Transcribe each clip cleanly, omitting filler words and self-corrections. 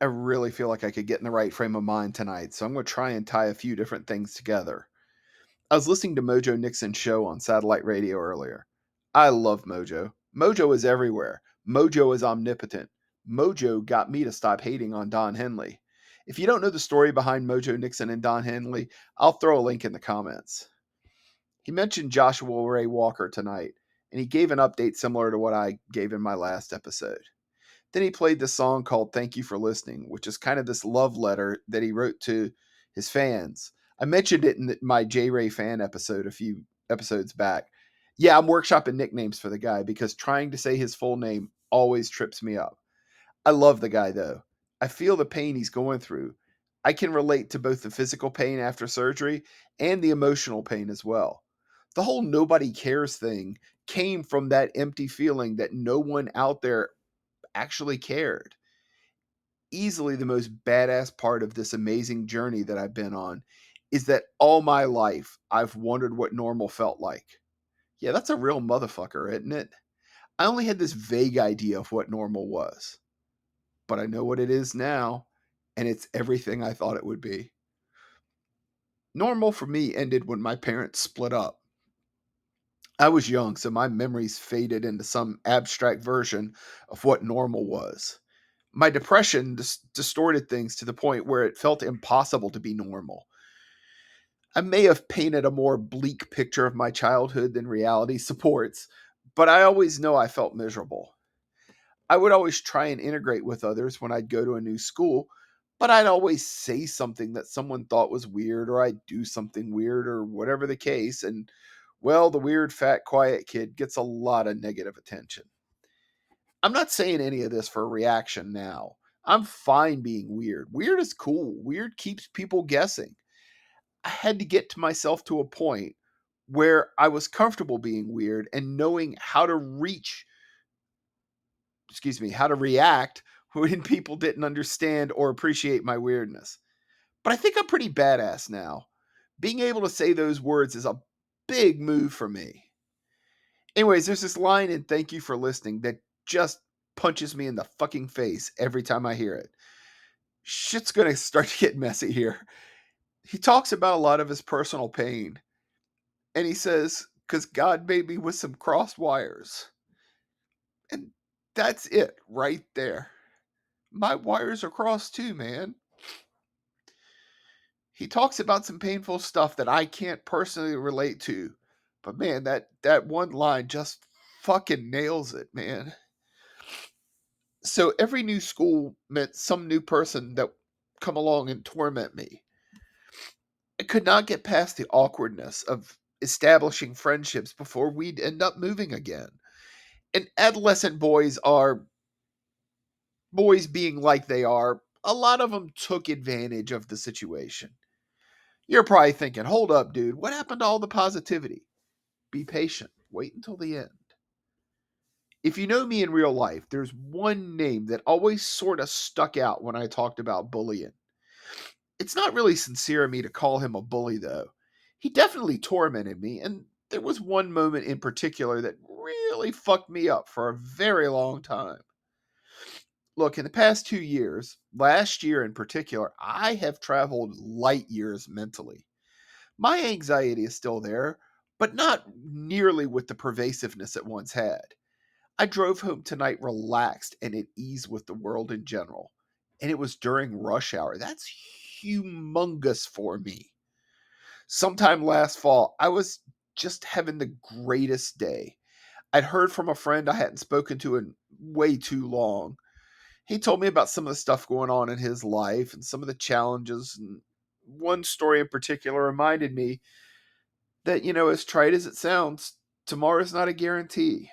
I really feel like I could get in the right frame of mind tonight, so I'm going to try and tie a few different things together. I was listening to Mojo Nixon's show on satellite radio earlier. I love Mojo. Mojo is everywhere. Mojo is omnipotent. Mojo got me to stop hating on Don Henley. If you don't know the story behind Mojo Nixon and Don Henley, I'll throw a link in the comments. He mentioned Joshua Ray Walker tonight, and he gave an update similar to what I gave in my last episode. Then he played this song called Thank You for Listening, which is kind of this love letter that he wrote to his fans. I mentioned it in my J Ray fan episode a few episodes back. Yeah, I'm workshopping nicknames for the guy because trying to say his full name always trips me up. I love the guy though. I feel the pain he's going through. I can relate to both the physical pain after surgery and the emotional pain as well. The whole nobody cares thing came from that empty feeling that no one out there actually cared. Easily the most badass part of this amazing journey that I've been on is that all my life I've wondered what normal felt like. Yeah, that's a real motherfucker, isn't it? I only had this vague idea of what normal was, but I know what it is now, and it's everything I thought it would be. Normal for me ended when my parents split up. I was young, so my memories faded into some abstract version of what normal was. My depression distorted things to the point where it felt impossible to be normal. I may have painted a more bleak picture of my childhood than reality supports, but I always know I felt miserable. I would always try and integrate with others when I'd go to a new school, but I'd always say something that someone thought was weird, or I'd do something weird, or whatever the case, and well, the weird, fat, quiet kid gets a lot of negative attention. I'm not saying any of this for a reaction now. I'm fine being weird. Weird is cool. Weird keeps people guessing. I had to get to myself to a point where I was comfortable being weird and knowing how to how to react when people didn't understand or appreciate my weirdness. But I think I'm pretty badass now. Being able to say those words is a big move for me. Anyways, there's this line in Thank You for Listening that just punches me in the fucking face every time I hear it. Shit's gonna start to get messy here. He talks about a lot of his personal pain, and he says, because God made me with some crossed wires. And that's it right there. My wires are crossed too, man. He talks about some painful stuff that I can't personally relate to. But man, that one line just fucking nails it, man. So every new school meant some new person that come along and torment me. I could not get past the awkwardness of establishing friendships before we'd end up moving again. And adolescent boys being like they are, a lot of them took advantage of the situation. You're probably thinking, hold up, dude, what happened to all the positivity? Be patient. Wait until the end. If you know me in real life, there's one name that always sort of stuck out when I talked about bullying. It's not really sincere of me to call him a bully, though. He definitely tormented me, and there was one moment in particular that really fucked me up for a very long time. Look, in the past 2 years, last year in particular, I have traveled light years mentally. My anxiety is still there, but not nearly with the pervasiveness it once had. I drove home tonight relaxed and at ease with the world in general. And it was during rush hour. That's humongous for me. Sometime last fall, I was just having the greatest day. I'd heard from a friend I hadn't spoken to in way too long. He told me about some of the stuff going on in his life and some of the challenges. And one story in particular reminded me that, as trite as it sounds, tomorrow's not a guarantee.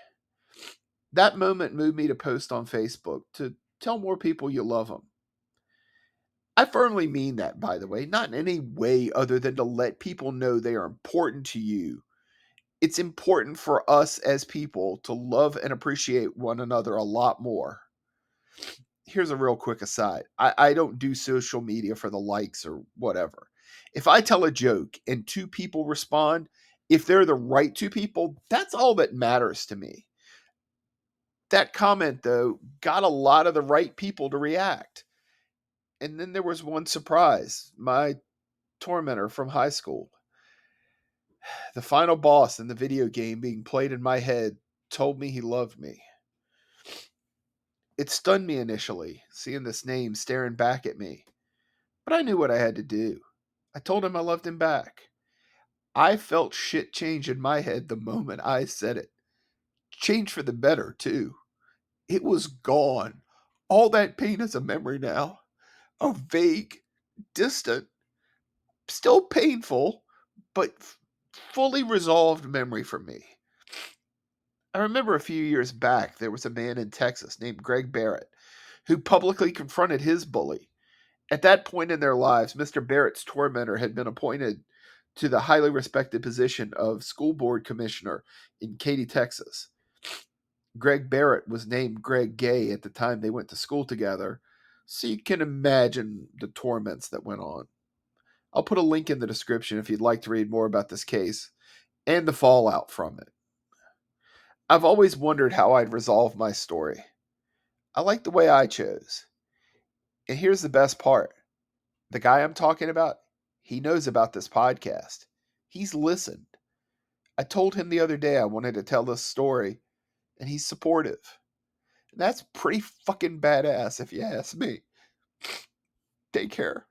That moment moved me to post on Facebook to tell more people you love them. I firmly mean that, by the way, not in any way other than to let people know they are important to you. It's important for us as people to love and appreciate one another a lot more. Here's a real quick aside. I don't do social media for the likes or whatever. If I tell a joke and two people respond, if they're the right two people, that's all that matters to me. That comment, though, got a lot of the right people to react. And then there was one surprise, my tormentor from high school. The final boss in the video game being played in my head told me he loved me. It stunned me initially, seeing this name staring back at me, but I knew what I had to do. I told him I loved him back. I felt shit change in my head the moment I said it. Change for the better, too. It was gone. All that pain is a memory now. A vague, distant, still painful, but fully resolved memory for me. I remember a few years back, there was a man in Texas named Greg Barrett who publicly confronted his bully. At that point in their lives, Mr. Barrett's tormentor had been appointed to the highly respected position of school board commissioner in Katy, Texas. Greg Barrett was named Greg Gay at the time they went to school together, so you can imagine the torments that went on. I'll put a link in the description if you'd like to read more about this case and the fallout from it. I've always wondered how I'd resolve my story. I like the way I chose. And here's the best part. The guy I'm talking about, he knows about this podcast. He's listened. I told him the other day I wanted to tell this story, and he's supportive. And that's pretty fucking badass if you ask me. Take care.